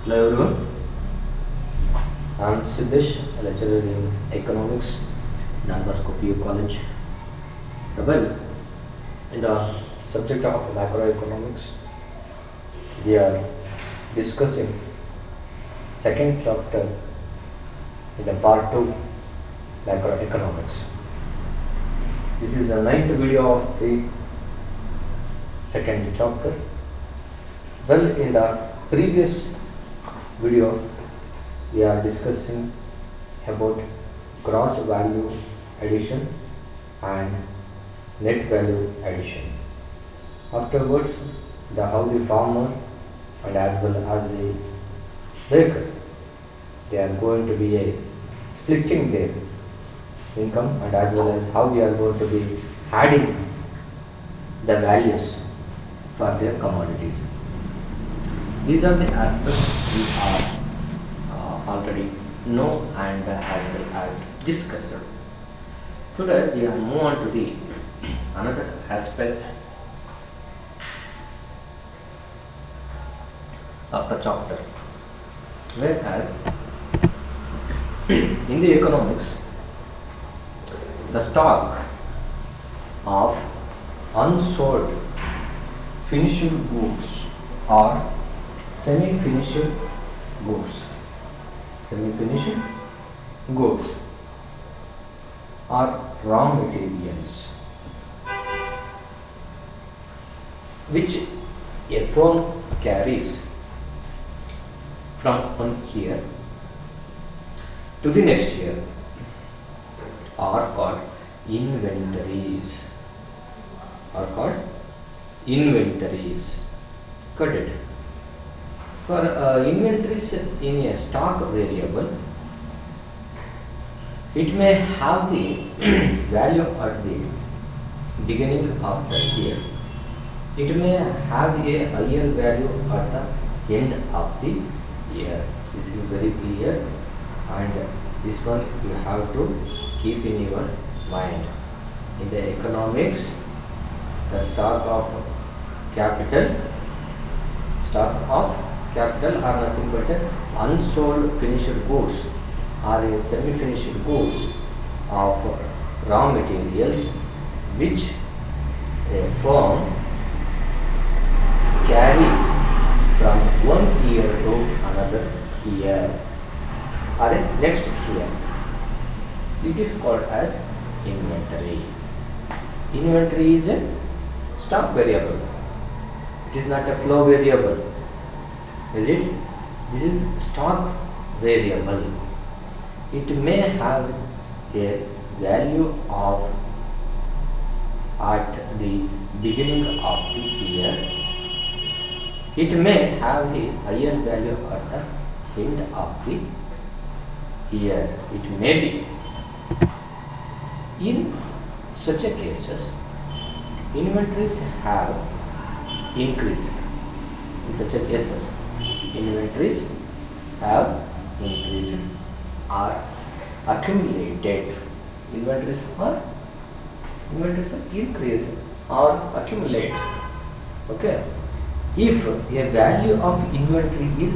Hello everyone, I am Siddesh, a lecturer in Economics, PUC College. Well, in the subject of Macroeconomics, we are discussing second chapter in the part 2, Macroeconomics. This is the 9th video of the second chapter. Well, in the previous video, we are discussing about gross value addition and net value addition. Afterwards, how the farmer and as well as the baker, they are going to be splitting their income, and as well as how we are going to be adding the values for their commodities. These are the aspects we are already know and as well as discussed. Today we are move on to the another aspects of the chapter, whereas in the economics, the stock of unsold finished goods or semi-finished goods are raw materials which a firm carries from one year to the next year are called inventories. Got it? For inventories in a stock variable, it may have the value at the beginning of the year. It may have a higher value at the end of the year. This is very clear, and this one you have to keep in your mind. In the economics, the stock of capital are nothing but unsold finished goods or a semi-finished goods of raw materials which a firm carries from one year to another year or next year. It is called as inventory. Inventory is a stock variable. It is not a flow variable. Is it? This is stock variable. It may have a value of at the beginning of the year. It may have a higher value at the end of the year. It may be. In such a cases, inventories have increased. In such a cases, inventories have increased or accumulated. Inventories are increased or accumulate. Okay. If a value of inventory is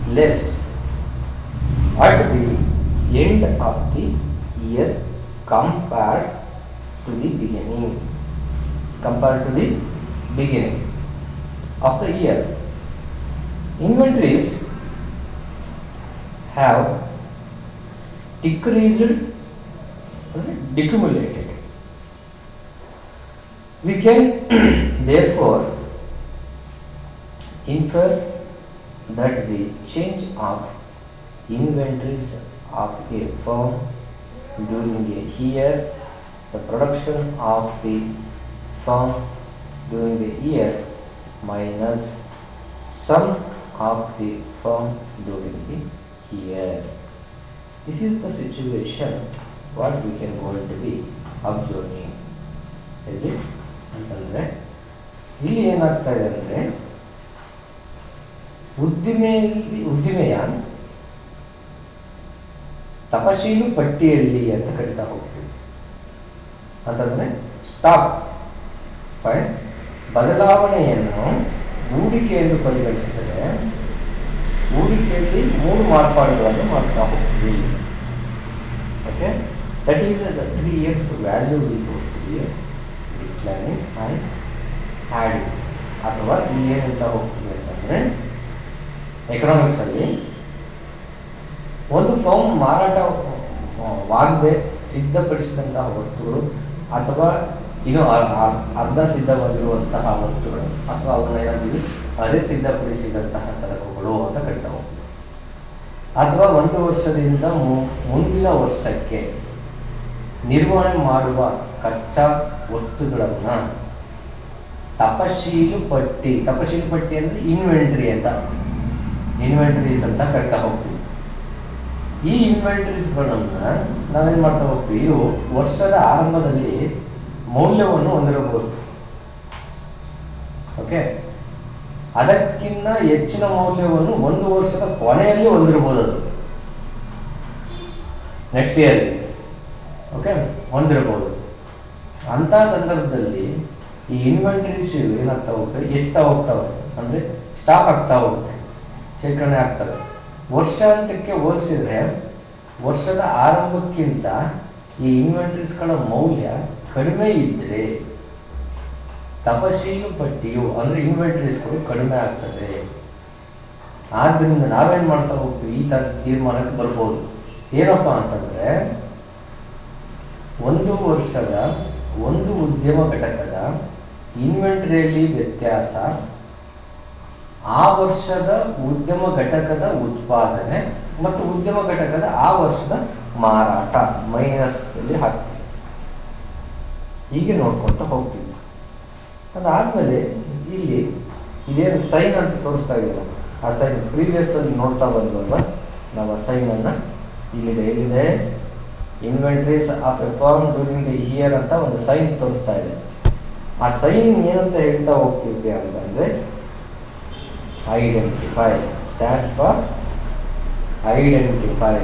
less at the end of the year compared to the beginning of the year, inventories have decreased, decumulated. We can therefore infer that the change of inventories of a firm during a year, the production of the firm during the year minus sum of the firm during the year. This is the situation what we can going to be observing. Is it? ಅಂತಂದ್ರೆ ಇಲ್ಲಿ ಏನಾಗ್ತಾ ಇದೆ ಅಂದ್ರೆ ಉದ್ದಿಮೆಯ ತಪಶೀಲು ಪಟ್ಟಿಯಲ್ಲಿ ಅಂತ ಕರಿತಾ ಹೋಗ್ತೀವಿ. ಅಂತಂದ್ರೆ ಸ್ಟಾಕ್ ಬದಲಾವಣೆಯನ್ನು ಹೂಡಿಕೆ ಎಂದು ಪರಿಗಣಿಸಿದರೆ ಹೂಡಿಕೆಯಲ್ಲಿ 3 ಮಾರ್ಪಾಡುಗಳನ್ನು ಮಾಡ್ತಾ ಹೋಗ್ತೀವಿ. Okay, that is the 3 years value we goes to be declining and adding. ಅಥವಾ ಇಲ್ಲಿ ಏನಂತ ಹೋಗ್ತೀವಿ ಅಂತಂದರೆ, ಎಕನಾಮಿಕ್ಸಲ್ಲಿ ಒಂದು ಫರ್ಮ್ ಮಾರಾಟವಾಗದೆ ಸಿದ್ಧಪಡಿಸಿದಂತಹ ವಸ್ತುಗಳು ಅಥವಾ ಇನ್ನೂ ಅರ್ಧ ಸಿದ್ಧವಾಗಿರುವಂತಹ ವಸ್ತುಗಳು ಅಥವಾ ಅವನ್ನ ಏನಾಗ್ತೀವಿ ಅದೇ ಸಿದ್ಧಪಡಿಸಿದಂತಹ ಸರಕುಗಳು ಅಂತ ಕರಿತಾ ಹೋಗ್ತೀವಿ. ಅಥವಾ 1 ವರ್ಷದಿಂದ ಮುಂದಿನ ವರ್ಷಕ್ಕೆ ನಿರ್ವಹಣೆ ಮಾಡುವ ಕಚ್ಚಾ ವಸ್ತುಗಳನ್ನು ತಪಶೀಲು ಪಟ್ಟಿ ಅಂದರೆ ಇನ್ವೆಂಟರೀಸ್ ಅಂತ ಕರಿತಾ ಹೋಗ್ತೀವಿ. ಈ ಇನ್ವೆಂಟರೀಸ್ಗಳನ್ನು ನಾವೇನು ಮಾಡ್ತಾ ಹೋಗ್ತೀವಿ, ಇವು ವರ್ಷದ ಆರಂಭದಲ್ಲಿ ಮೌಲ್ಯವನ್ನು ಹೊಂದಿರಬಹುದು. ಓಕೆ, ಅದಕ್ಕಿಂತ ಹೆಚ್ಚಿನ ಮೌಲ್ಯವನ್ನು 1 ವರ್ಷದ ಕೊನೆಯಲ್ಲಿ ಹೊಂದಿರಬಹುದು. ಅದು ನೆಕ್ಸ್ಟ್ ಇಯರ್ ಓಕೆ ಹೊಂದಿರಬಹುದು. ಅಂಥ ಸಂದರ್ಭದಲ್ಲಿ ಈ ಇನ್ವೆಂಟರೀಸ್ ಏನಾಗ್ತಾ ಹೋಗ್ತವೆ, ಹೆಚ್ಚುತ್ತಾ ಹೋಗ್ತವೆ, ಅಂದರೆ ಸ್ಟಾಕ್ ಆಗ್ತಾ ಹೋಗುತ್ತೆ, ಶೇಖರಣೆ ಆಗ್ತವೆ. ವರ್ಷಾಂತ್ಯಕ್ಕೆ ಹೋಲಿಸಿದ್ರೆ ವರ್ಷದ ಆರಂಭಕ್ಕಿಂತ ಈ ಇನ್ವೆಂಟರೀಸ್ಗಳ ಮೌಲ್ಯ ಕಡಿಮೆ ಇದ್ದರೆ ತಪಶೀಲು ಪಟ್ಟಿಯು ಅಂದರೆ ಇನ್ವೆಂಟರೀಸ್ಗಳು ಕಡಿಮೆ ಆಗ್ತದೆ. ಆದ್ದರಿಂದ ನಾವೇನು ಮಾಡ್ತಾ ಹೋಗ್ತೀವಿ, ಈ ಥರ ತೀರ್ಮಾನಕ್ಕೆ ಬರ್ಬೋದು. ಏನಪ್ಪ ಅಂತಂದರೆ, 1 ವರ್ಷದ ಒಂದು ಉದ್ಯಮ ಘಟಕದ ಇನ್ವೆಂಟರಿಯಲ್ಲಿ ವ್ಯತ್ಯಾಸ ಆ ವರ್ಷದ ಉದ್ಯಮ ಘಟಕದ ಉತ್ಪಾದನೆ ಮತ್ತು ಉದ್ಯಮ ಘಟಕದ ಆ ವರ್ಷದ ಮಾರಾಟ ಮೈನಸ್ನಲ್ಲಿ ಹಾಕ್ತೀವಿ. ಹೀಗೆ ನೋಡ್ಕೊತ ಹೋಗ್ತೀವಿ. ಅದಾದಮೇಲೆ ಇಲ್ಲಿ ಇದೇನು ಸೈನ್ ಅಂತ ತೋರಿಸ್ತಾ ಇದೆಯಲ್ಲ, ಆ ಸೈನ್ ಪ್ರೀವಿಯಸ್ ಅಲ್ಲಿ ನೋಡ್ತಾ ಬಂದ್ವಲ್ವ ನಾವು. ಆ ಸೈನನ್ನು ಎಲ್ಲಿದೆ inventories of a firm during the year ಅಂತ ಒಂದು ಸೈನ್ ತೋರಿಸ್ತಾ ಇದೆ. ಆ ಸೈನ್ ಏನಂತ ಹೇಳ್ತಾ ಹೋಗ್ತಿದ್ದೆ ಅಂತಂದರೆ, ಐಡೆಂಟಿಫೈ ಸ್ಟ್ಯಾಂಡ್ಸ್ ಫಾರ್ ಐಡೆಂಟಿಫೈ,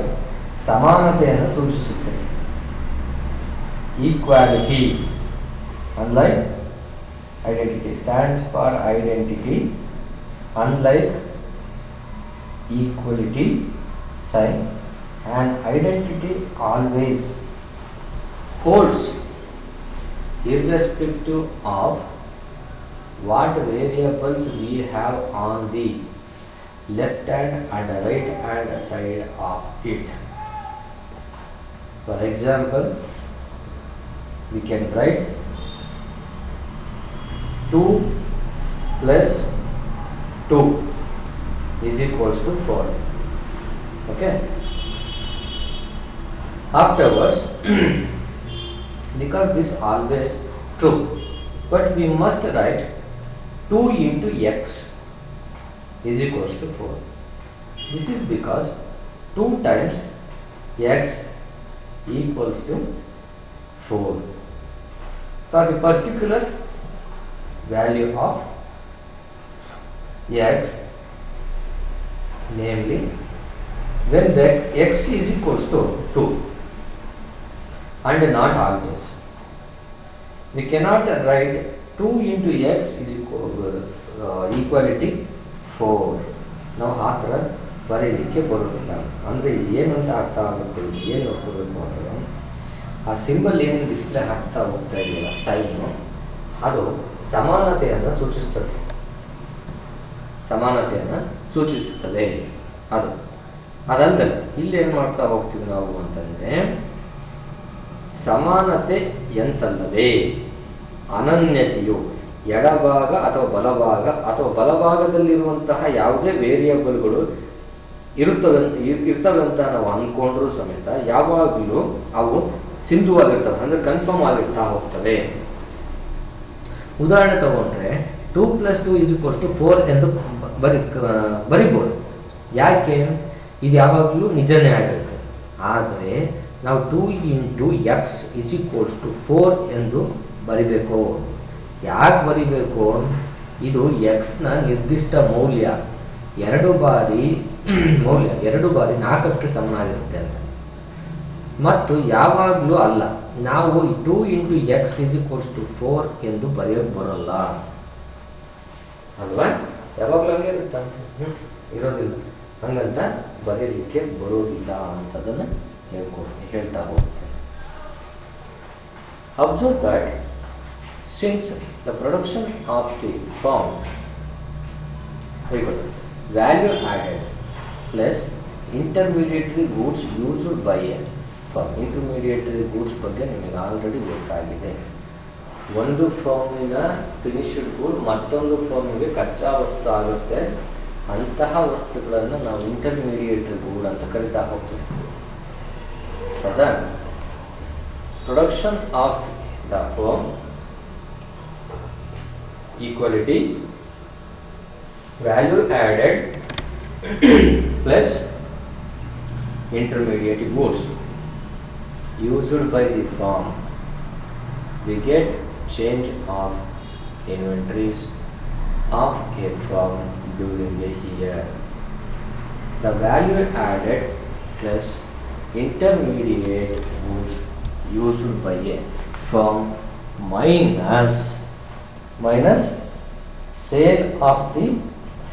ಸಮಾನತೆಯನ್ನು ಸೂಚಿಸುತ್ತದೆ. Equality unlike identity stands for identity unlike equality sign. And identity always holds irrespective of what variables we have on the left hand and right hand side of it. For example, we can write 2 plus 2 is equals to 4. Okay. Afterwards, because this always true, but we must write 2 into x is equals to 4. This is because 2 times x equals to 4. For the particular value of x, namely when the x is equals to 2, and not always, we cannot write 2 into x is equality 4. ನಾವು ಆ ಥರ ಬರೀಲಿಕ್ಕೆ ಬರೋದಿಲ್ಲ. ಅಂದರೆ ಏನಂತ ಅರ್ಥ ಆಗುತ್ತೆ, ಏನು ನೋಡ್ಕೋಬೇಕು ಅಂದರೆ, ಆ ಸಿಂಬಲ್ ಏನು ಡಿಸ್ಪ್ಲೇ ಆಗ್ತಾ ಹೋಗ್ತಾ ಇದೆಯಲ್ಲ ಸೈನು, ಅದು ಸಮಾನತೆಯನ್ನು ಸೂಚಿಸುತ್ತದೆ. ಅದು ಅದಲ್ಲದೆ ಇಲ್ಲೇನು ಮಾಡ್ತಾ ಹೋಗ್ತೀವಿ ನಾವು ಅಂತಂದರೆ, ಸಮಾನತೆ ಎಂತಲ್ಲದೆ ಅನನ್ಯತೆಯು ಎಡಭಾಗ ಅಥವಾ ಬಲಭಾಗದಲ್ಲಿರುವಂತಹ ಯಾವುದೇ ವೇರಿಯೇಬಲ್ಗಳು ಇರ್ತವೆ ಅಂತ ನಾವು ಅಂದ್ಕೊಂಡ್ರೂ ಸಮೇತ ಯಾವಾಗಲೂ ಅವು ಸಿಂಧುವಾಗಿರ್ತವೆ, ಅಂದರೆ ಕನ್ಫರ್ಮ್ ಆಗಿರ್ತಾ ಹೋಗ್ತವೆ. ಉದಾಹರಣೆ ತಗೊಂಡ್ರೆ 2 + 2 = 4 ಎಂದು ಬರಿಬೋದು. ಯಾಕೆ? ಇದು ಯಾವಾಗಲೂ ನಿಜನೇ ಆಗಿರುತ್ತೆ. ಆದರೆ ನಾವು 2 into x = 4 ಎಂದು ಬರಿಬೇಕು. ಯಾಕೆ ಬರಿಬೇಕು? ಇದು ಎಕ್ಸ್ನ ನಿರ್ದಿಷ್ಟ ಮೌಲ್ಯ 2 ಬಾರಿ 4ಕ್ಕೆ ಸಮನಾಗಿರುತ್ತೆ ಅಂತ. ಮತ್ತು ಯಾವಾಗಲೂ ಅಲ್ಲ, ನಾವು 2 into x = 4 ಎಂದು ಬರೆಯೋಕ್ಕೆ ಬರೋಲ್ಲ ಅಲ್ವಾ? ಯಾವಾಗಲೂ ಹಂಗೆ ಇರುತ್ತೆ, ಇರೋದಿಲ್ಲ. ಹಂಗಂತ ಬರೆಯಲಿಕ್ಕೆ ಬರೋದಿಲ್ಲ ಅಂತದನ್ನು ಹೇಳ್ತಾ ಹೋಗ್ತೇನೆ. Observe that since the production of the firm value added plus intermediary goods used by a firm, intermediary goods ಬಗ್ಗೆ ನಿಮಗೆ ಆಲ್ರೆಡಿ ಗೊತ್ತಾಗಿದೆ. ಒಂದು ಫರ್ಮಿನ ಫಿನಿಶ್ಡ್ ಗೂಡ್ ಮತ್ತೊಂದು ಫರ್ಮಿಗೆ ಕಚ್ಚಾ ವಸ್ತು ಆಗುತ್ತೆ, ಅಂತಹ ವಸ್ತುಗಳನ್ನು ನಾವು ಇಂಟರ್ಮೀಡಿಯೇಟರಿ ಗೂಡ್ ಅಂತ ಕರಿತಾ ಹೋಗ್ತೀವಿ. ಹೌದಾ? Production of the firm equality value added plus intermediate goods used by the firm, we get change of inventories of a firm during the year. The value added plus intermediate goods used by a firm minus sale of the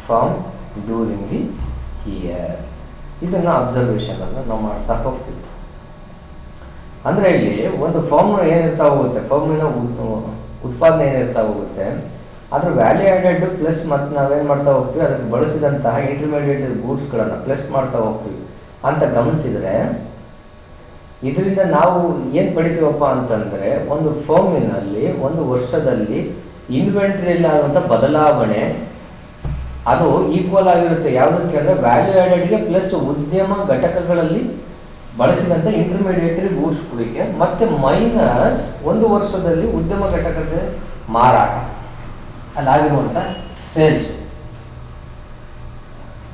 firm during the year. ಇದನ್ನು observation ಅನ್ನು ನಾವು ಮಾಡ್ತಾ ಹೋಗ್ತೀವಿ. ಅಂದರೆ ಇಲ್ಲಿ ಒಂದು firm ಏನಿರ್ತಾ ಹೋಗುತ್ತೆ, ಫರ್ಮಿನ ಉತ್ಪಾದನೆ ಏನಿರ್ತಾ ಹೋಗುತ್ತೆ, ಅದ್ರ ವ್ಯಾಲ್ಯೂ ಆ್ಯಡೆಡ್ ಪ್ಲಸ್ ಮತ್ತು ನಾವೇನು ಮಾಡ್ತಾ ಹೋಗ್ತೀವಿ, ಅದಕ್ಕೆ ಬಳಸಿದಂತಹ ಇಂಟರ್ಮೀಡಿಯೇಟ್ ಗೂಡ್ಸ್ಗಳನ್ನು ಪ್ಲಸ್ ಮಾಡ್ತಾ ಹೋಗ್ತೀವಿ ಅಂತ ಗಮನಿಸಿದರೆ, ಇದರಿಂದ ನಾವು ಏನು ಪಡಿತೀವಪ್ಪ ಅಂತಂದರೆ, ಒಂದು ಫರ್ಮಿನಲ್ಲಿ ಒಂದು ವರ್ಷದಲ್ಲಿ ಇನ್ವೆಂಟ್ರಿಯಲ್ಲಿ ಆಗುವಂಥ ಬದಲಾವಣೆ ಅದು ಈಕ್ವಲ್ ಆಗಿರುತ್ತೆ. ಯಾವುದಕ್ಕೆ ಅಂದರೆ ವ್ಯಾಲ್ಯೂ ಆ್ಯಡೆಡ್ಗೆ ಪ್ಲಸ್ ಉದ್ಯಮ ಘಟಕಗಳಲ್ಲಿ ಬಳಸಿದಂಥ ಇಂಟರ್ಮೀಡಿಯೇಟರಿ ಗೂಡ್ಸ್ ಕುಡಿಕೆ ಮತ್ತು ಮೈನಸ್ ಒಂದು ವರ್ಷದಲ್ಲಿ ಉದ್ಯಮ ಘಟಕದ ಮಾರಾಟ ಅಲ್ಲಾಗಿರುವಂಥ ಸೇಲ್ಸ್,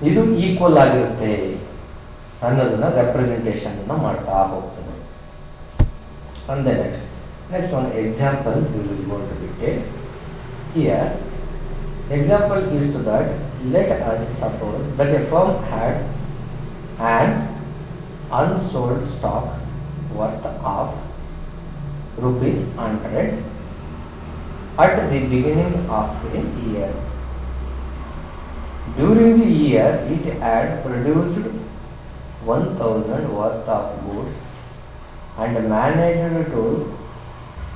ಇದು ಈಕ್ವಲ್ ಆಗಿರುತ್ತೆ ಅನ್ನೋದನ್ನ ರೆಪ್ರೆಸೆಂಟೇಷನ್ ಮಾಡ್ತಾ ಹೋಗ್ತದೆ. ಅಂದೆ ನೆಕ್ಸ್ಟ್ ಒಂದು example we will go to detail here. Example is to that, let us suppose that a firm had an unsold stock worth of rupees 100 at the beginning of a year. During the year, it had produced 1000 worth of goods and managed to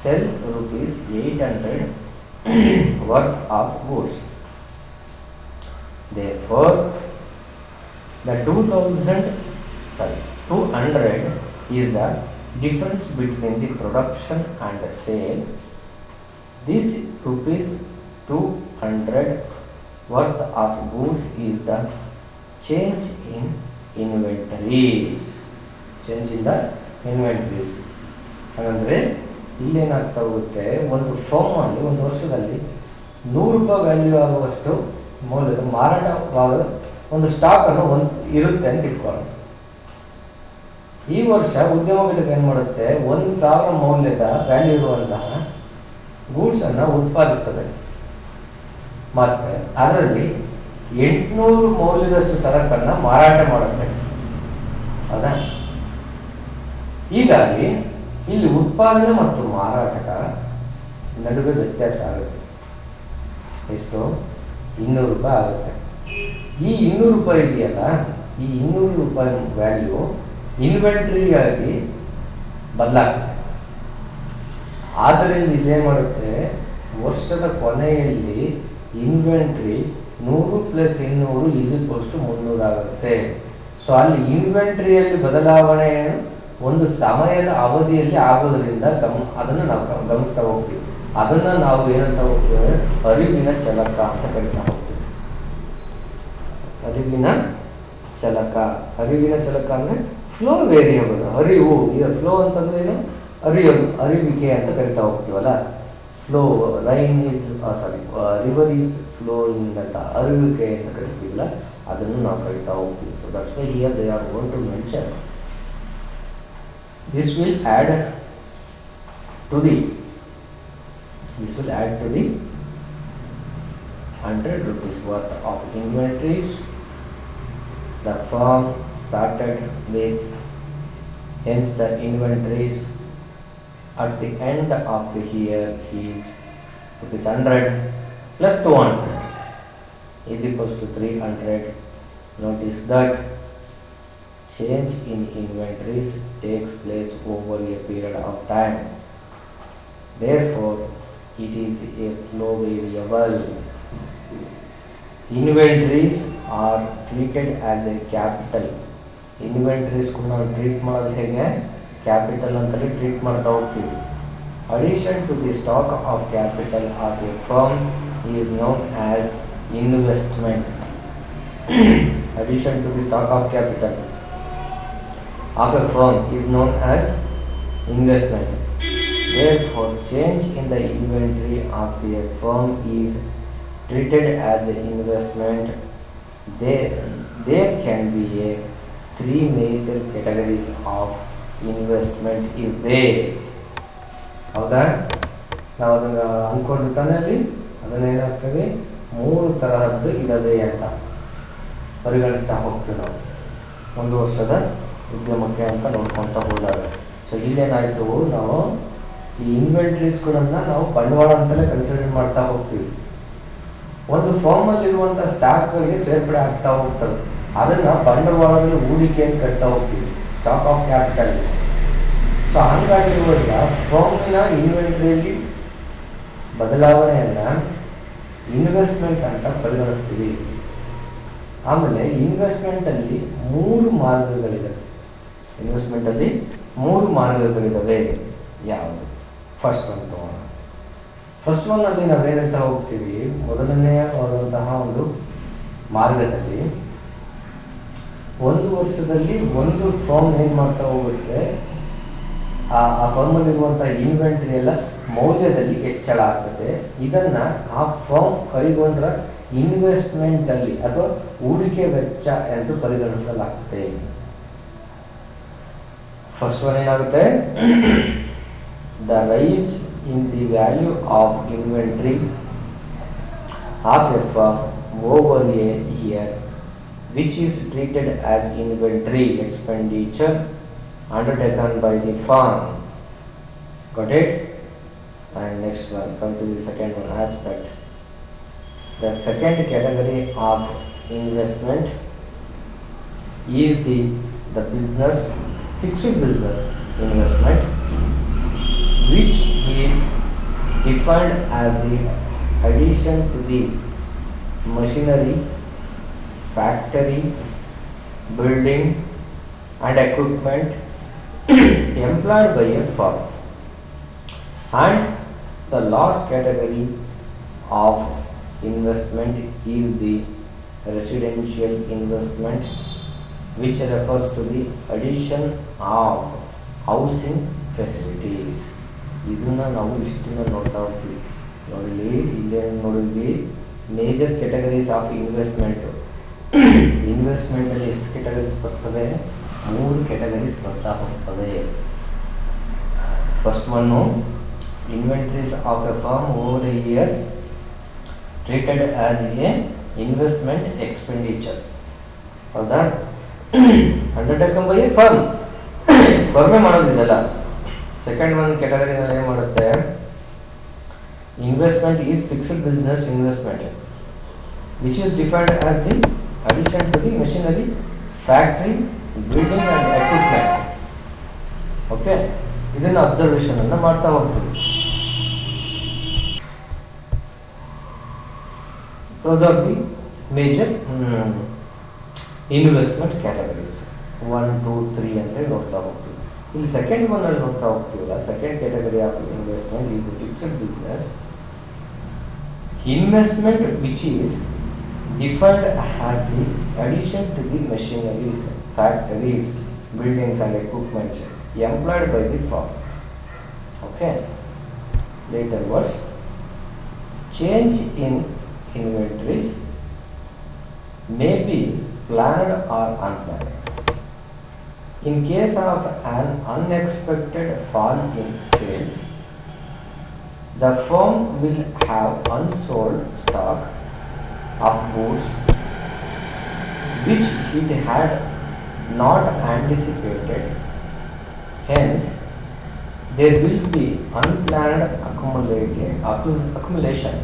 sell rupees 800 worth of goods. Therefore, the 200 is the difference between the production and the sale. This rupees 200 worth of goods is the change in inventories. Change in the inventories. ಅಂದರೆ ಇಲ್ಲೇನಾಗ್ತಾ ಹೋಗುತ್ತೆ, ಒಂದು firm ಅಲ್ಲಿ ಒಂದು ವರ್ಷದಲ್ಲಿ 100 ರೂಪಾಯಿ value ಆಗುವಷ್ಟು ಮೌಲ್ಯದ ಮಾರಾಟವಾದ ಒಂದು ಸ್ಟಾಕ್ ಅನ್ನು ಇರುತ್ತೆ ಅಂತ ಇಟ್ಕೊಳ್ಳೋಣ. ಈ ವರ್ಷ ಉದ್ಯಮ ಘಟಕ ಏನು ಮಾಡುತ್ತೆ, 1000 ಮೌಲ್ಯದ ವ್ಯಾಲ್ಯೂ ಇರುವಂತಹ ಗೂಡ್ಸ್ ಅನ್ನು ಉತ್ಪಾದಿಸ್ತದೆ, ಮತ್ತೆ ಅದರಲ್ಲಿ 800 ಮೌಲ್ಯದಷ್ಟು ಸರಕನ್ನು ಮಾರಾಟ ಮಾಡುತ್ತೆ. ಹೌದಾ? ಹೀಗಾಗಿ ಇಲ್ಲಿ ಉತ್ಪಾದನೆ ಮತ್ತು ಮಾರಾಟದ ನಡುವೆ ವ್ಯತ್ಯಾಸ ಆಗುತ್ತೆ. ಎಷ್ಟು? 200 ರೂಪಾಯಿ ಆಗುತ್ತೆ. ಈ 200 ರೂಪಾಯಿ ಇದೆಯಲ್ಲ, ಈ 200 ರೂಪಾಯಿ ವ್ಯಾಲ್ಯೂ ಇನ್ವೆಂಟ್ರಿಯಾಗಿ ಬದಲಾಗುತ್ತೆ. ಆದ್ದರಿಂದ ಇದೇನು ಮಾಡುತ್ತೆ, ವರ್ಷದ ಕೊನೆಯಲ್ಲಿ ಇನ್ವೆಂಟ್ರಿ 100 + 200 = 300 ಆಗುತ್ತೆ. ಸೊ ಅಲ್ಲಿ ಇನ್ವೆಂಟ್ರಿಯಲ್ಲಿ ಬದಲಾವಣೆ ಒಂದು ಸಮಯದ ಅವಧಿಯಲ್ಲಿ ಆಗೋದ್ರಿಂದ ಅದನ್ನು ನಾವು ಗಮನಿಸ್ತಾ ಹೋಗ್ತೀವಿ. ಅದನ್ನು ನಾವು ಏನಂತ ಹೋಗ್ತೇವೆ, ಅರಿವಿನ ಚಲಕ ಅಂತ ಕರಿತಾ ಹೋಗ್ತೀವಿ. ಅರಿವಿನ ಚಲಕ ಅಂದರೆ ಫ್ಲೋ ವೇರಿಯಬಲ್, ಅರಿವು. ಈಗ ಫ್ಲೋ ಅಂತಂದ್ರೆ ಏನು, ಅರಿವಿಕೆ ಅಂತ ಕರಿತಾ ಹೋಗ್ತೀವಲ್ಲ. ಫ್ಲೋ ರಿವರ್ ಈಸ್ ಫ್ಲೋಯಿಂಗ್ ಅಂತ ಅರಿವಿಕೆ ಅಂತ ಕರಿತೀವಲ್ಲ, ಅದನ್ನು ನಾವು ಕರಿತಾ ಹೋಗ್ತೀವಿ. So that's why here they are going to mention this will add to the 100 rupees worth of inventories the firm started with. Hence the inventories at the end of the year is rupees 100 plus 200 is equals to 300. Notice that change in inventories takes place over a period of time. Therefore, it is a flow variable. Inventories are treated as a capital. Inventories ನಾವು treat ಮಾಡೋದು ಹೇಗೆ capital ಅಂತಲೇ treat ಮಾಡ್ತಾ ಹೋಗ್ತೀವಿ. Addition to the stock of capital of a firm is known as investment. Addition to the stock of capital of a firm is known as investment. Therefore, change in the inventory of a firm is treated as an investment. There can be three major categories of investment is there. ಹೌದಾ, ನಾವು ಅದನ್ನು ಅಂದ್ಕೊಂಡಿರ್ತಾನೆ ಅಲ್ಲಿ ಅದನ್ನೇನಾಗ್ತದೆ ಮೂರು ತರಹದ್ದು ಇಲ್ಲದೆ ಅಂತ ಪರಿಗಣಿಸ್ತಾ ಹೋಗ್ತೀವಿ ನಾವು ಒಂದು ವರ್ಷದ ಉದ್ಯಮಕ್ಕೆ ಅಂತ ನೋಡ್ಕೊತಾ ಹೋದಾಗ. ಸೊ ಇಲ್ಲೇನಾಯಿತು, ನಾವು ಈ ಇನ್ವೆಂಟ್ರೀಸ್ಗಳನ್ನು ನಾವು ಬಂಡವಾಳ ಅಂತಲೇ ಕನ್ಸಿಡರ್ ಮಾಡ್ತಾ ಹೋಗ್ತೀವಿ. ಒಂದು ಫಾರ್ಮಲ್ಲಿರುವಂಥ ಸ್ಟಾಕ್ಗಳಿಗೆ ಸೇರ್ಪಡೆ ಆಗ್ತಾ ಹೋಗ್ತದೆ, ಅದನ್ನು ಬಂಡವಾಳದಲ್ಲಿ ಹೂಡಿಕೆ ಅಂತ ಕಟ್ತಾ ಹೋಗ್ತೀವಿ, ಸ್ಟಾಕ್ ಆಫ್ ಕ್ಯಾಪಿಟಲ್. ಸೊ ಹಂಗಾಗಿರುವಾಗ ಫಾರ್ಮಿನ ಇನ್ವೆಂಟ್ರಿಯಲ್ಲಿ ಬದಲಾವಣೆಯನ್ನು ಇನ್ವೆಸ್ಟ್ಮೆಂಟ್ ಅಂತ ಪರಿಗಣಿಸ್ತೀವಿ. ಆಮೇಲೆ ಇನ್ವೆಸ್ಟ್ಮೆಂಟಲ್ಲಿ ಮೂರು ಮಾರ್ಗಗಳಿವೆ. ಯಾವುದು? ಫಸ್ಟ್ ಒನ್ ತಗೋಣ. ಫಸ್ಟ್ ಒನ್ನಲ್ಲಿ ನಾವೇನು ಹೇಳ್ತಾ ಹೋಗ್ತೀವಿ, ಮೊದಲನೆಯವಾದಂತಹ ಒಂದು ಮಾರ್ಗದಲ್ಲಿ ಒಂದು ವರ್ಷದಲ್ಲಿ ಒಂದು ಫರ್ಮ್ ಏನು ಮಾಡ್ತಾ ಹೋಗುತ್ತೆ, ಆ ಫರ್ಮಲ್ಲಿರುವಂಥ ಇನ್ವೆಂಟ್ರಿ ಎಲ್ಲ ಮೌಲ್ಯದಲ್ಲಿ ಹೆಚ್ಚಳ ಆಗ್ತದೆ. ಇದನ್ನು ಆ ಫರ್ಮ್ ಕೈಗೊಂಡ್ರ ಇನ್ವೆಸ್ಟ್ಮೆಂಟಲ್ಲಿ ಅಥವಾ ಹೂಡಿಕೆ ವೆಚ್ಚ ಎಂದು ಪರಿಗಣಿಸಲಾಗ್ತದೆ. ಫಸ್ಟ್ ಒನ್ ಏನಾಗುತ್ತೆ, the rise in the value of inventory of a firm over a year which is treated as inventory expenditure undertaken by the firm. Got it? And next one, come to the second one aspect. The second category of investment is the business, fixed business investment, which is defined as the addition to the machinery, factory, building and equipment employed by a firm. And the last category of investment is the residential investment, which refers to the addition of housing facilities. ಇದನ್ನ ನಾವು ಇಷ್ಟನ್ನ ನೋಡ್ತಾ ಹೋಗ್ತೀವಿ. ನೋಡಲಿ, ಇಲ್ಲೇ ನೋಡಿದ್ವಿ major categories of investment. ಇನ್ವೆಸ್ಟ್ಮೆಂಟಲ್ಲಿ ಎಷ್ಟು categories ಬರ್ತದೆ? ಮೂರು ಕ್ಯಾಟಗರೀಸ್ ಬರ್ತಾ ಹೋಗ್ತದೆ. First one inventories of a firm over a year treated as a investment expenditure. ಹೌದಾ? ಅಂಡರ್ಟೇಕನ್ ಬೈ ಎ ಫರ್ಮ್, ಫರ್ಮೇ ಮಾಡೋದಿದೆಲ್ಲ. ಸೆಕೆಂಡ್ ಒನ್ ಕ್ಯಾಟಗರಿನಲ್ಲಿ ಏನು ಮಾಡುತ್ತೆ, investment is fixed business investment which is defined as the addition to the machinery, factory, building and equipment. Okay, ಇದನ್ನ observation ಅನ್ನು ಮಾಡ್ತಾ ಹೋಗ್ತೀವಿ. Those are the major investment categories. 1, 2, 3 ಅಂತ ನೋಡ್ತಾ ಹೋಗ್ತೀವಿ. ಇಲ್ಲಿ ಸೆಕೆಂಡ್ ಒನ್ ಅಲ್ಲಿ ನೋಡ್ತಾ ಹೋಗ್ತೀವಲ್ಲ, second category of investment is fixed business investment, which is defined as the addition to the machineries, factories, buildings and equipment employed by the firm. Okay, later words, change in inventories may be planned or unplanned. In case of an unexpected fall in sales, the firm will have unsold stock of goods which it had not anticipated. Hence, there will be unplanned accumulation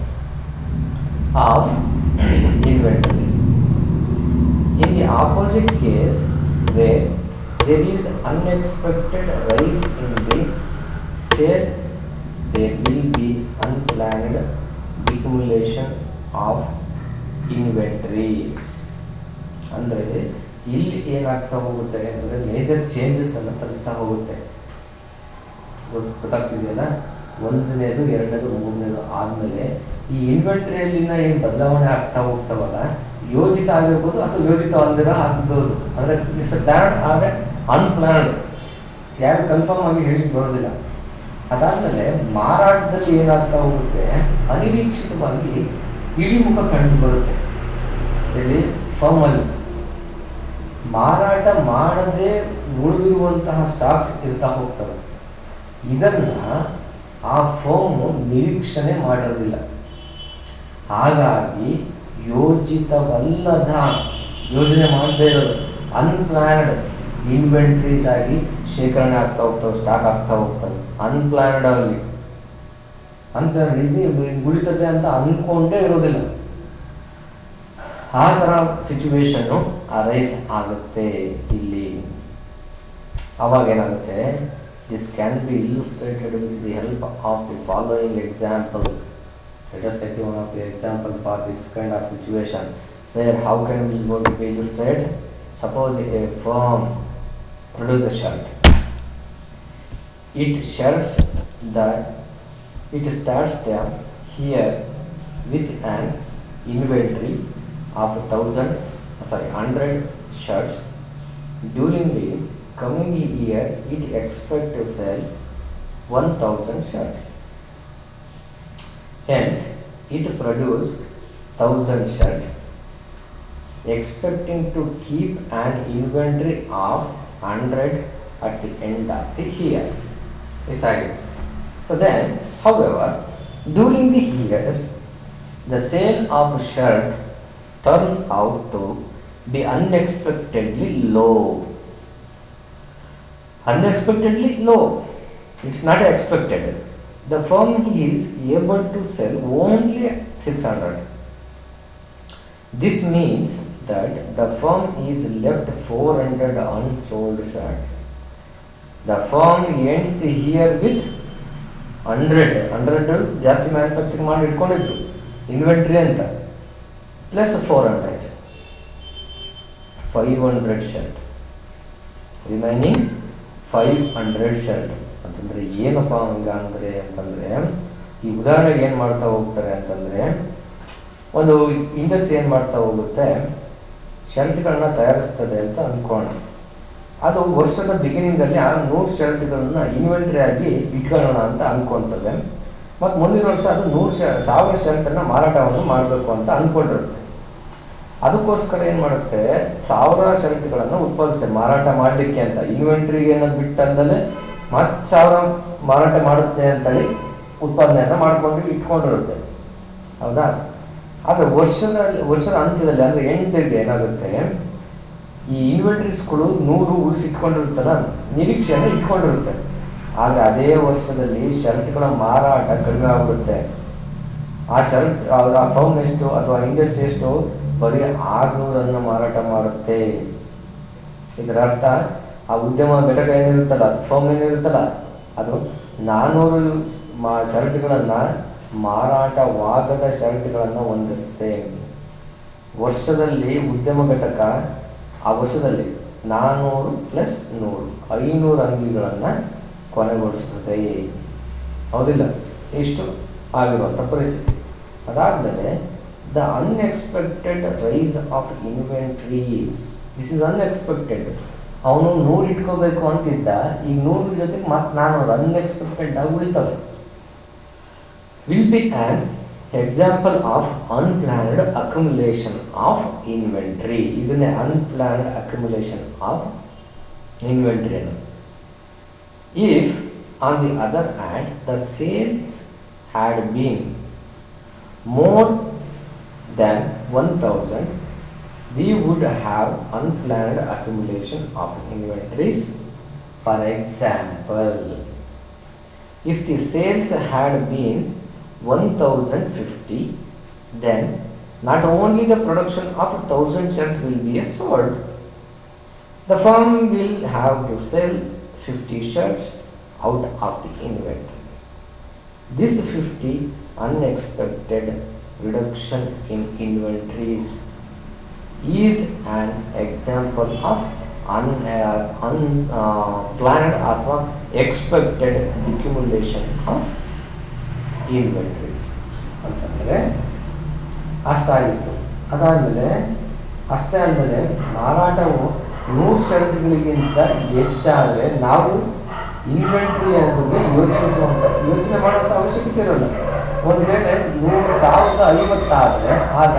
of inventories. In the opposite case where there is unexpected rise in the sale, there will be unplanned accumulation of inventories. ಅಂದರೆ ಇಲ್ಲಿ ಏನಾಗ್ತಾ ಹೋಗುತ್ತೆ ಅಂದರೆ major changes ಅನ್ನು ತಗ್ತಾ ಹೋಗುತ್ತೆ. ಗೊತ್ತಾಗ್ತಿದೆಯಲ್ಲ, ಒಂದನೇದು ಎರಡನೇದು ಮೂರನೇದು ಆದಮೇಲೆ ಈ ಇನ್ವೆಂಟ್ರಿಯಲ್ಲಿನ ಏನು ಬದಲಾವಣೆ ಆಗ್ತಾ ಹೋಗ್ತಾವಲ್ಲ, ಯೋಜಿತ ಆಗಿರ್ಬೋದು ಅಥವಾ ಯೋಜಿತ ಅಲ್ಲದಿರ ಆಗ್ಬೋದು. ಅಂದರೆ ಇಟ್ಸ್ ಪ್ಲಾನ್ಡ್ ಆದರೆ ಅನ್ಪ್ಲಾನ್ಡ್, ಯಾರು ಕನ್ಫರ್ಮ್ ಆಗಿ ಹೇಳಿ ಬರೋದಿಲ್ಲ. ಅದಾದಮೇಲೆ ಮಾರಾಟದಲ್ಲಿ ಏನಾಗ್ತಾ ಹೋಗುತ್ತೆ, ಅನಿರೀಕ್ಷಿತವಾಗಿ ಇಳಿಮುಖ ಕಂಡು ಬರುತ್ತೆ. ಇಲ್ಲಿ ಫರ್ಮಲ್ಲಿ ಮಾರಾಟ ಮಾಡದೆ ಉಳಿದಿರುವಂತಹ ಸ್ಟಾಕ್ಸ್ ಇರ್ತಾ ಹೋಗ್ತವೆ. ಇದನ್ನ ಆ ಫರ್ಮ್ ನಿರೀಕ್ಷಣೆ ಮಾಡಿರೋದಿಲ್ಲ. ಹಾಗಾಗಿ ಯೋಜಿತವಲ್ಲದ, ಯೋಜನೆ ಮಾಡದೇ ಇರೋದು ಅನ್ಪ್ಲಾನ್ಡ್ ಇನ್ವೆಂಟ್ರೀಸ್ ಆಗಿ ಶೇಖರಣೆ ಆಗ್ತಾ ಹೋಗ್ತವೆ, ಸ್ಟಾಕ್ ಆಗ್ತಾ ಹೋಗ್ತವೆ. ಅನ್ಪ್ಲಾನ್ಡ್ ಅಲ್ಲಿ ಅನ್ಪ್ಲಾನ್ಡ್ ಇದು ಉಳಿತದೆ ಅಂತ ಅನ್ಕೊಂಡೇ ಇರೋದಿಲ್ಲ. ಆ ಥರ ಸಿಚುವೇಶನ್ನು ಅರೈಸ್ ಆಗುತ್ತೆ ಇಲ್ಲಿ. ಅವಾಗ ಏನಾಗುತ್ತೆ, this can be illustrated with the help of the following example. Let us take one of the example for this kind of situation, where how can we go to illustrate? Suppose a firm produces a shirt. It starts here with an inventory of 100 shirts. During the coming year, it expects to sell 1000 shirts. Hence, it produces 1000 shirts, expecting to keep an inventory of 100 at the end of the year. So then, however, during the year, the sale of shirt turned out to be unexpectedly low. Unexpectedly low. It's not expected. The firm is able to sell only 600. This means that the firm is left 400 unsold shirts. The firm ends the year with 100 ಜಾಸ್ತಿ manufacturing ಮಾಡಿ ಇಟ್ಕೊಂಡಿದ್ರು inventory ಅಂತ, plus 500 shirt, remaining 500 shirt. ಅಂತಂದರೆ ಏನಪ್ಪ ಅಂತಂದರೆ ಈ ಉದಾಹರಣೆಗೆ ಏನು ಮಾಡ್ತಾ ಹೋಗ್ತಾರೆ ಅಂತಂದರೆ, ಒಂದು ಇಂಡಸ್ಟ್ರಿ ಏನು ಮಾಡ್ತಾ ಹೋಗುತ್ತೆ, ಶರ್ಟ್ಗಳನ್ನ ತಯಾರಿಸ್ತದೆ ಅಂತ ಅಂದ್ಕೋಣ. ಅದು ವರ್ಷದ ಬಿಗಿನಿಂಗಲ್ಲಿ ಆ 100 ಶರ್ಟ್ಗಳನ್ನ ಇನ್ವೆಂಟ್ರಿ ಆಗಿ ಇಟ್ಕೊಳ್ಳೋಣ ಅಂತ ಅಂದ್ಕೊಳ್ತದೆ. ಮತ್ತು ಮುಂದಿನ ವರ್ಷ ಅದು 1000 ಶರ್ಟನ್ನು ಮಾರಾಟವನ್ನು ಮಾಡಬೇಕು ಅಂತ ಅಂದ್ಕೊಂಡಿರುತ್ತೆ. ಅದಕ್ಕೋಸ್ಕರ ಏನು ಮಾಡುತ್ತೆ, 1000 ಶರ್ಟ್ಗಳನ್ನು ಉತ್ಪಾದಿಸಿ ಮಾರಾಟ ಮಾಡಲಿಕ್ಕೆ ಅಂತ ಇನ್ವೆಂಟ್ರಿಗೆ ಏನದು ಬಿಟ್ಟಂದಲೇ ಮತ್ತು 1000 ಮಾರಾಟ ಮಾಡುತ್ತೆ ಅಂತೇಳಿ ಉತ್ಪಾದನೆಯನ್ನು ಮಾಡ್ಕೊಂಡು ಇಟ್ಕೊಂಡಿರುತ್ತೆ. ಹೌದಾ? ಆದರೆ ವರ್ಷದ ಅಂತ್ಯದಲ್ಲಿ ಅಂದರೆ ಎಂಟಿಗೆ ಏನಾಗುತ್ತೆ, ಈ ಇನ್ವೆಂಟ್ರೀಸ್ಗಳು 100 ಉಳಿಸಿಟ್ಕೊಂಡಿರುತ್ತಲ್ಲ, ನಿರೀಕ್ಷೆಯನ್ನು ಇಟ್ಕೊಂಡಿರುತ್ತೆ. ಆದರೆ ಅದೇ ವರ್ಷದಲ್ಲಿ ಶರ್ಟ್ಗಳ ಮಾರಾಟ ಕಡಿಮೆ ಆಗುತ್ತೆ. ಆ ಶರ್ಟ್ ಆ ಫರ್ಮ್ ಎಷ್ಟು ಅಥವಾ ಇಂಡಸ್ಟ್ರಿ ಎಷ್ಟು, ಬರೀ 600 ಮಾರಾಟ ಮಾಡುತ್ತೆ. ಇದರ ಅರ್ಥ ಆ ಉದ್ಯಮ ಘಟಕ ಏನಿರುತ್ತಲ್ಲ, ಫರ್ಮ್ ಏನಿರುತ್ತಲ್ಲ, ಅದು 400 ಶರ್ಟ್ಗಳನ್ನು ಮಾರಾಟವಾಗದ ಶರ್ಟ್ಗಳನ್ನು ಹೊಂದಿರುತ್ತೆ. ವರ್ಷದಲ್ಲಿ ಉದ್ಯಮ ಘಟಕ ಆ ವರ್ಷದಲ್ಲಿ 400 + 100 500 ಅಂಗಿಗಳನ್ನು ಕೊನೆಗೊಳಿಸುತ್ತದೆ. ಹೌದಿಲ್ಲ? ಇಷ್ಟು ಆಗಿರುವಂಥ ಪರಿಸ್ಥಿತಿ. ಅದಾದಮೇಲೆ the unexpected rise of inventories. This is unexpected. ಅವನು 100 ಇಟ್ಕೋಬೇಕು ಅಂತಿದ್ದ, ಈಗ 100 ಜೊತೆಗೆ ಮತ್ತೆ 400 ಅನ್ಎಕ್ಸ್ಪೆಕ್ಟೆಡ್ ಆಗಿ ಉಳಿತವೆ. Will be an example of unplanned accumulation of inventory. ಇದನ್ನೇ unplanned accumulation of inventory. If, on the other hand, the sales had been more than 1000, we would have unplanned accumulation of inventories. For example, if the sales had been 1050, then not only the production of 1,000 shirts will be sold, the firm will have to sell 50 shirts out of the inventory. This 50 unexpected reduction in inventories is an example of unplanned or expected accumulation of inventories. ಅಂತಂದರೆ ಅಷ್ಟಾಗಿತ್ತು. ಅದಾದಮೇಲೆ ಅಷ್ಟೇ ಆದಮೇಲೆ ಮಾರಾಟವು 100 ಷರತ್ತುಗಳಿಗಿಂತ ಹೆಚ್ಚಾದರೆ ನಾವು inventory ಬಗ್ಗೆ ಯೋಚನೆ ಮಾಡುವಂಥ ಅವಶ್ಯಕತೆ ಇರೋಲ್ಲ. ಒಂದು ವೇಳೆ 1,050 ಆದರೆ ಆಗ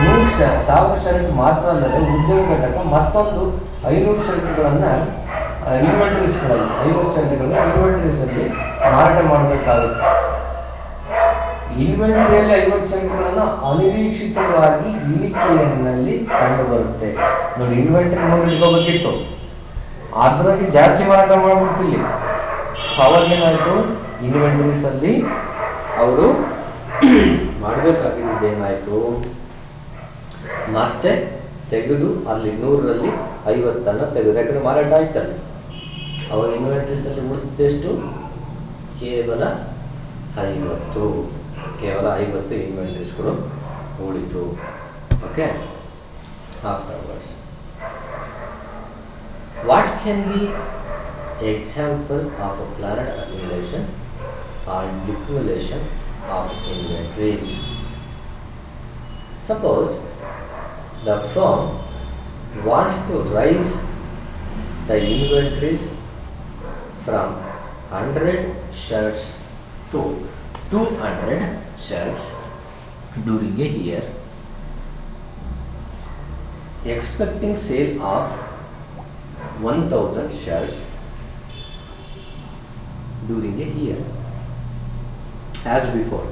1,000 ಷರತ್ತು ಮಾತ್ರ ಅಲ್ಲದೆ ಉದ್ಯೋಗ ಘಟಕ ಮತ್ತೊಂದು 500 ಷರತ್ತುಗಳನ್ನು ಇನ್ವೆಂಟ್ರೀಸ್ಗಳಲ್ಲಿ 50 ಷರತ್ತುಗಳನ್ನ ಇನ್ವೆಂಟ್ರೀಸಲ್ಲಿ ಮಾರಾಟ ಮಾಡಬೇಕಾಗುತ್ತೆ. ಇನ್ವೆಂಟ್ರಿಯಲ್ಲಿ 50 ಷರತ್ತುಗಳನ್ನು ಅನಿರೀಕ್ಷಿತವಾಗಿ ಇಳಿಕೆಯಲ್ಲಿ ಕಂಡುಬರುತ್ತೆ. ನೋಡಿ, ಇನ್ವೆಂಟ್ರಿ ನೋಡಿ ಇಟ್ಕೋಬೇಕಿತ್ತು, ಅದರಲ್ಲಿ ಜಾಸ್ತಿ ಮಾರಾಟ ಮಾಡ್ಬಿಡ್ತಿಲ್ಲ. ಅವಾಗೇನಾಯಿತು, ಇನ್ವೆಂಟ್ರೀಸಲ್ಲಿ ಅವರು ಮಾಡಬೇಕಾಗಿದ್ದೇನಾಯಿತು, ಮತ್ತೆ ತೆಗೆದು ಅಲ್ಲಿ 100ರಲ್ಲಿ 50 ತೆಗೆದು, ಯಾಕಂದರೆ ಮಾರಾಟ ಆಯ್ತಲ್ಲ. ಅವಾಗ ಇನ್ವೆಂಟ್ರೀಸಲ್ಲಿ ಉಳಿದೆಷ್ಟು? ಕೇವಲ 50 ಇನ್ವೆಂಟ್ರೀಸ್ಗಳು ಉಳಿತು. Okay, afterwards what can be example of a planned accumulation or decumulation of inventories? Suppose the firm wants to raise the inventories from 100 shirts to 200 shirts during a year, expecting sale of 1,000 shirts during a year as before.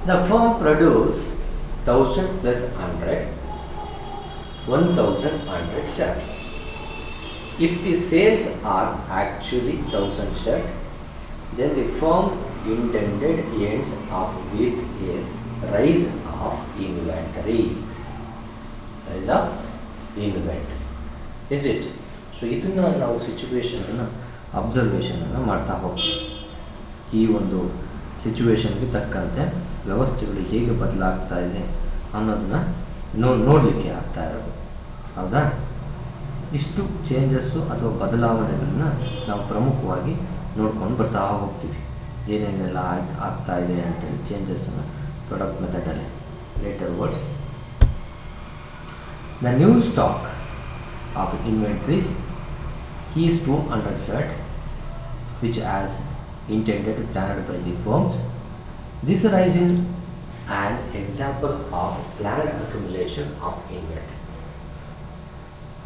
The firm produce 1,000 plus 100, 1,100 shirts. If the sales are actually 1,000 shirts, then the firm intended ends up with a rise of inventory. Rise of inventory. Is it? So ಇದನ್ನು ನಾವು ಸಿಚುವೇಶನನ್ನು ಅಬ್ಸರ್ವೇಷನನ್ನು ಮಾಡ್ತಾ ಹೋಗ್ತೀವಿ. ಈ ಒಂದು ಸಿಚುವೇಶನ್ಗೆ ತಕ್ಕಂತೆ ವ್ಯವಸ್ಥೆಗಳು ಹೇಗೆ ಬದಲಾಗ್ತಾ ಇದೆ ಅನ್ನೋದನ್ನ ನೋಡಲಿಕ್ಕೆ ಆಗ್ತಾ ಇರೋದು. ಹೌದಾ? ಇಷ್ಟು ಚೇಂಜಸ್ಸು ಅಥವಾ ಬದಲಾವಣೆಗಳನ್ನ ನಾವು ಪ್ರಮುಖವಾಗಿ ನೋಡ್ಕೊಂಡು ಬರ್ತಾ ಹೋಗ್ತೀವಿ. ಏನೇನೆಲ್ಲ ಆಗ್ತಾ ಇದೆ ಅಂತೇಳಿ ಚೇಂಜಸ್ಸನ್ನು ಪ್ರಾಡಕ್ಟ್ ಮೆಥಡಲ್ಲಿ. Later words, the new stock of inventories is 200 shirt, which as intended planned by the firms. This rise in an example of planned accumulation of inventory.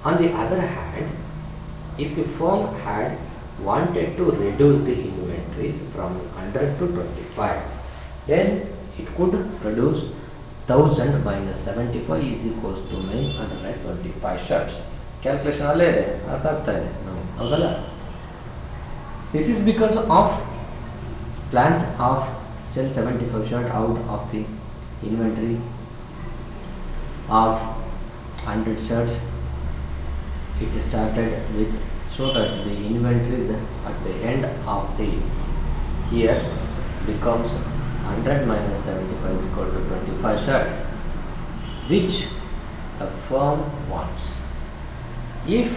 On the other hand, if the firm had wanted to reduce the inventories from 100 to 25, then it could produce 1,000 minus 75 is equals to 925 shirts. Calculation ಅಲ್ಲೇ ಇದೆ, ಅರ್ಥ ಆಗ್ತಾ ಇದೆ ಹೌದಲ್ಲ? This is because of plans of sell 75 shirts out of the inventory of 100 shirts. It started with, so that the inventory at the end of the year becomes 100 minus 75 is equal to 25 shirts, which the firm wants. If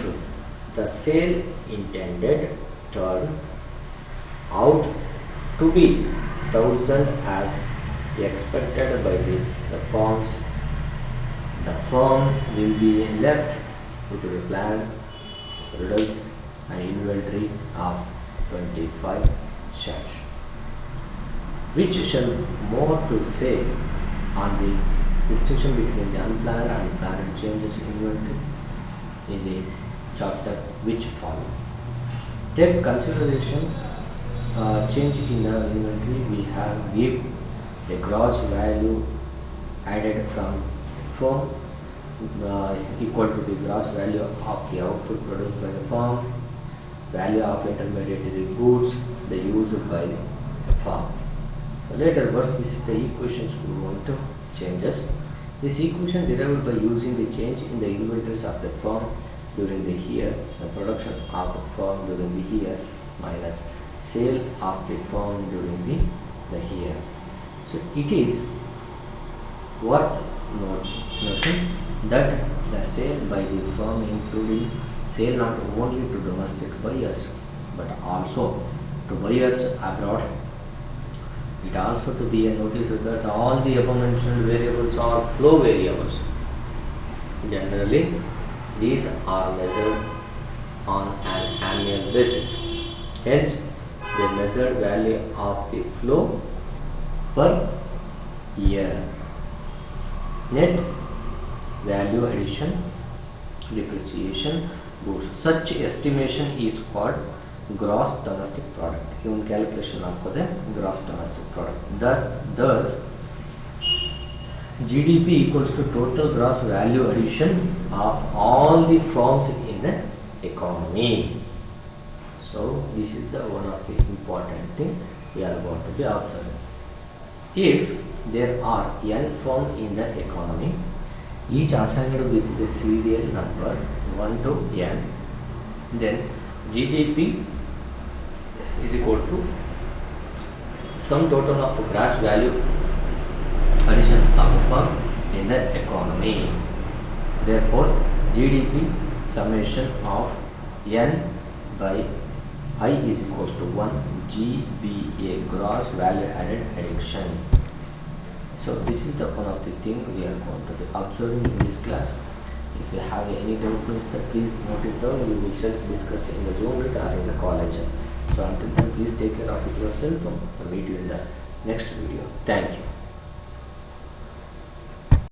the sale intended turn out to be 1,000 as expected by the firms, the firm will be left with the planned product and inventory of 25 shirts, which shall more to say on the distinction between the unplanned and planned changes in inventory in the chapter which follow. Take consideration change in the inventory. We have give the gross value added from firm equal to the gross value of the output produced by the firm, value of intermediary goods the used by the firm. Later words, this is the equations we want to changes. This equation derived by using the change in the inventories of the firm during the year, the production of a firm during the year minus sale of the firm during the year. So it is worth notion that the sale by the firm including sale not only to domestic buyers but also to buyers abroad. It also to be a notice that all the above mentioned variables are flow variables. Generally, these are measured on an annual basis. Hence, the measured value of the flow per year. Net value addition, depreciation, goods. Such estimation is called gross domestic product. Even calculation of the gross domestic product. Thus, GDP equals to total gross value addition of all the firms in the economy. So this is the one of the important thing we are going to be observing. If there are n firms in the economy, each assigned with the serial number 1 to n, then GDP is equal to sum total of gross value addition of a firm in the economy. Therefore, GDP summation of n by I is equals to 1 GVA, gross value added addition. So this is the one of the thing we are going to be observing in this class. If you have any doubt, please note it down. We will discuss in the Zoom or in the college. So until then, please take care of yourself and meet you in the next video. Thank you.